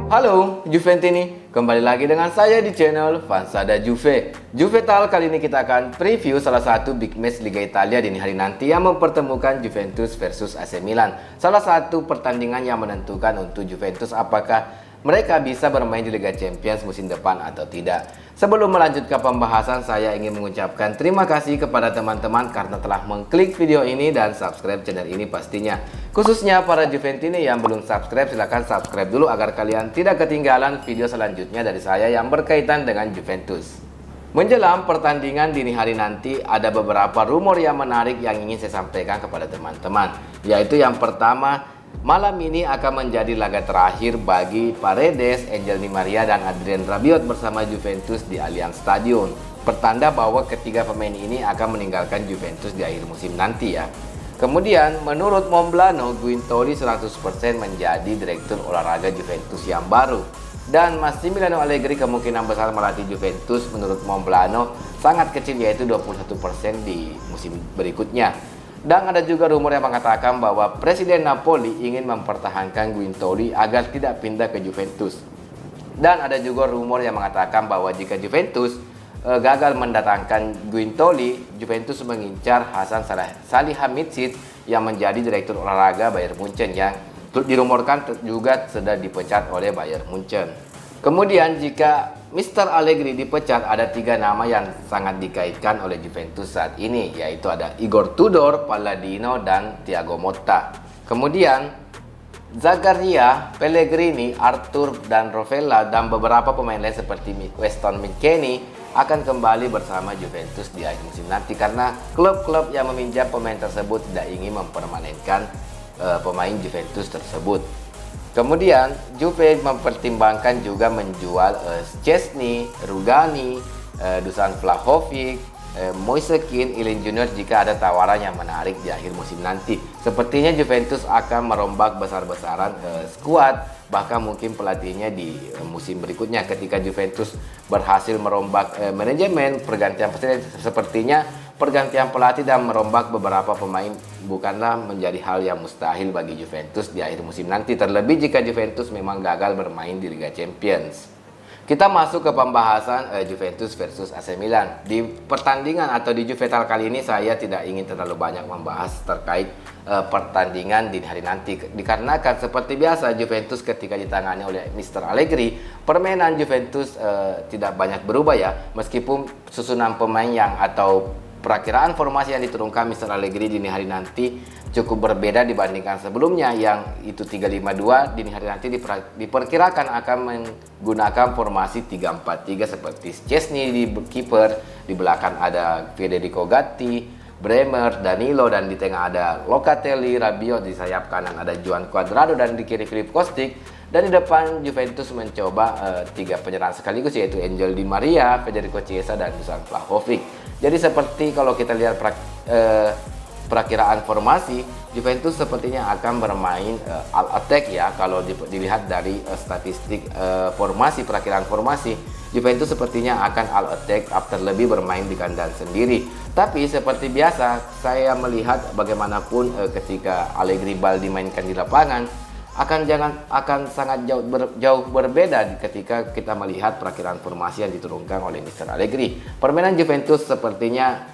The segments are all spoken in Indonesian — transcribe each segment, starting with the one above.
Halo Juventini, kembali lagi dengan saya di channel Fansada Juve. Juvetal kali ini kita akan preview salah satu big match Liga Italia dini hari nanti yang mempertemukan Juventus versus AC Milan. Salah satu pertandingan yang menentukan untuk Juventus apakah mereka bisa bermain di Liga Champions musim depan atau tidak. Sebelum melanjutkan pembahasan, saya ingin mengucapkan terima kasih kepada teman-teman karena telah mengklik video ini dan subscribe channel ini pastinya. Khususnya para Juventini yang belum subscribe, silahkan subscribe dulu agar kalian tidak ketinggalan video selanjutnya dari saya yang berkaitan dengan Juventus. Menjelang pertandingan dini hari nanti, ada beberapa rumor yang menarik yang ingin saya sampaikan kepada teman-teman. Yaitu yang pertama, malam ini akan menjadi laga terakhir bagi Paredes, Angel Di Maria, dan Adrien Rabiot bersama Juventus di Allianz Stadium. Pertanda bahwa ketiga pemain ini akan meninggalkan Juventus di akhir musim nanti ya. Kemudian menurut Momblano, Guintoli 100% menjadi direktur olahraga Juventus yang baru. Dan Massimiliano Allegri kemungkinan besar melatih Juventus menurut Momblano sangat kecil, yaitu 21% di musim berikutnya. Dan ada juga rumor yang mengatakan bahwa Presiden Napoli ingin mempertahankan Guintoli agar tidak pindah ke Juventus. Dan ada juga rumor yang mengatakan bahwa jika Juventus gagal mendatangkan Guintoli, Juventus mengincar Hasan Salihamidzic yang menjadi direktur olahraga Bayern Munchen yang dirumorkan juga sudah dipecat oleh Bayern Munchen. Kemudian jika Mr. Allegri dipecat, ada 3 nama yang sangat dikaitkan oleh Juventus saat ini, yaitu ada Igor Tudor, Palladino, dan Thiago Motta. Kemudian Zakaria, Pellegrini, Arthur, dan Rovella, dan beberapa pemain lain seperti Weston McKennie akan kembali bersama Juventus di akhir musim nanti karena klub-klub yang meminjam pemain tersebut tidak ingin mempermanenkan pemain Juventus tersebut. Kemudian Juve mempertimbangkan juga menjual Szczesny, Rugani, Dusan Vlahovic, Moise Kean, Ilin Junior jika ada tawaran yang menarik di akhir musim nanti. Sepertinya Juventus akan merombak besar-besaran skuad, bahkan mungkin pelatihnya di musim berikutnya ketika Juventus berhasil merombak manajemen, pergantian presiden. Sepertinya pergantian pelatih dan merombak beberapa pemain bukanlah menjadi hal yang mustahil bagi Juventus di akhir musim nanti, terlebih jika Juventus memang gagal bermain di Liga Champions. Kita masuk ke pembahasan Juventus versus AC Milan. Di pertandingan atau di Juvetal kali ini saya tidak ingin terlalu banyak membahas terkait pertandingan di hari nanti. Dikarenakan seperti biasa Juventus ketika ditangani oleh Mr. Allegri, permainan Juventus tidak banyak berubah ya. Meskipun susunan pemain yang atau perakiraan formasi yang diturunkan Mr. Allegri dini hari nanti cukup berbeda dibandingkan sebelumnya, yang itu 3-5-2. Dini hari nanti diperkirakan akan menggunakan formasi 3-4-3 seperti Szczesny di kiper, di belakang ada Federico Gatti, Bremer, Danilo, dan di tengah ada Locatelli, Rabiot, di sayap kanan ada Juan Cuadrado, dan di kiri Filip Kostic. Dan di depan Juventus mencoba 3 penyerang sekaligus, yaitu Angel Di Maria, Federico Chiesa, dan Dusan Vlahovic. Jadi seperti kalau kita lihat perakiraan formasi, Juventus sepertinya akan bermain all attack ya. Kalau dilihat dari statistik perakiraan formasi, Juventus sepertinya akan all attack, terlebih bermain di kandang sendiri. Tapi seperti biasa, saya melihat bagaimanapun ketika Allegri Ball dimainkan di lapangan akan sangat jauh berbeda ketika kita melihat perakiraan formasi yang diturunkan oleh Mr. Allegri. Permainan Juventus sepertinya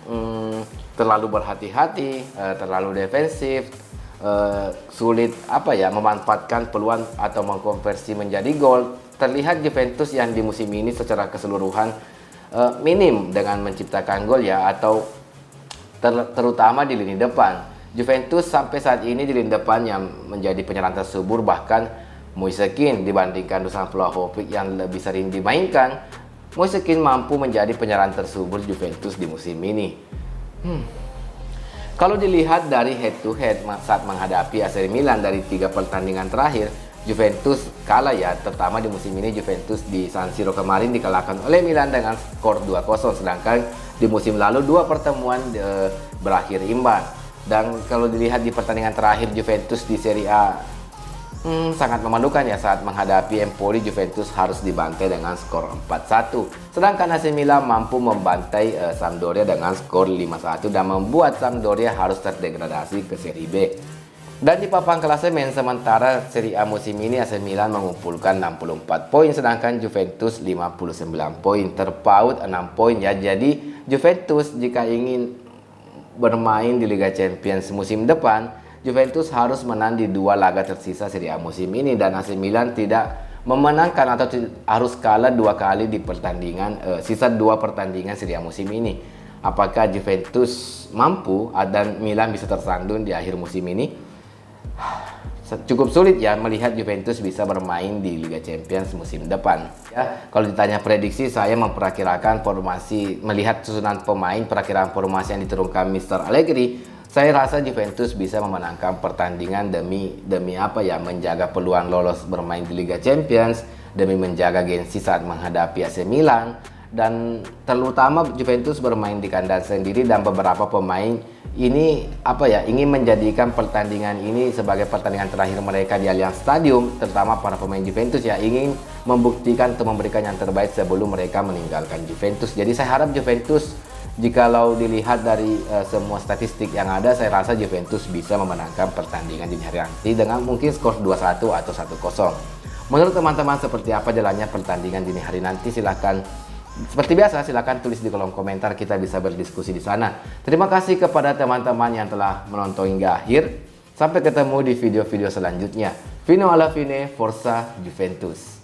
terlalu berhati-hati, terlalu defensif, sulit memanfaatkan peluang atau mengkonversi menjadi gol. Terlihat Juventus yang di musim ini secara keseluruhan minim dengan menciptakan gol ya, atau terutama di lini depan. Juventus sampai saat ini di lini depan yang menjadi penyerang tersubur, bahkan Moise Kean dibandingkan Dusan Vlahovic yang lebih sering dimainkan. Moise Kean mampu menjadi penyerang tersubur Juventus di musim ini. Kalau dilihat dari head to head saat menghadapi AC Milan dari 3 pertandingan terakhir, Juventus kalah ya, terutama di musim ini Juventus di San Siro kemarin dikalahkan oleh Milan dengan skor 2-0, sedangkan di musim lalu 2 pertemuan berakhir imbang. Dan kalau dilihat di pertandingan terakhir Juventus di Serie A sangat memalukan ya, saat menghadapi Empoli Juventus harus dibantai dengan skor 4-1. Sedangkan AC Milan mampu membantai Sampdoria dengan skor 5-1 dan membuat Sampdoria harus terdegradasi ke Serie B. Dan di papan klasemen sementara Serie A musim ini AC Milan mengumpulkan 64 poin sedangkan Juventus 59 poin, terpaut 6 poin ya. Jadi Juventus jika ingin bermain di Liga Champions musim depan, Juventus harus menang di 2 laga tersisa Serie A musim ini, dan AC Milan tidak memenangkan atau harus kalah 2 kali di pertandingan sisa 2 pertandingan Serie A musim ini. Apakah Juventus mampu dan Milan bisa tersandung di akhir musim ini? Cukup sulit ya melihat Juventus bisa bermain di Liga Champions musim depan. Ya, kalau ditanya prediksi, saya memperkirakan formasi, melihat susunan pemain, perakiraan formasi yang diturunkan Mr. Allegri, saya rasa Juventus bisa memenangkan pertandingan demi apa ya, menjaga peluang lolos bermain di Liga Champions, demi menjaga gengsi saat menghadapi AC Milan, dan terutama Juventus bermain di kandang sendiri dan beberapa pemain ini apa ya, ingin menjadikan pertandingan ini sebagai pertandingan terakhir mereka di Allianz Stadium, terutama para pemain Juventus ya, ingin membuktikan atau memberikan yang terbaik sebelum mereka meninggalkan Juventus. Jadi saya harap Juventus, jikalau dilihat dari semua statistik yang ada, saya rasa Juventus bisa memenangkan pertandingan di hari nanti dengan mungkin skor 2-1 atau 1-0. Menurut teman-teman seperti apa jalannya pertandingan dini hari nanti? Silahkan, seperti biasa, silahkan tulis di kolom komentar, kita bisa berdiskusi di sana. Terima kasih kepada teman-teman yang telah menonton hingga akhir. Sampai ketemu di video-video selanjutnya. Fino alla fine, Forza Juventus.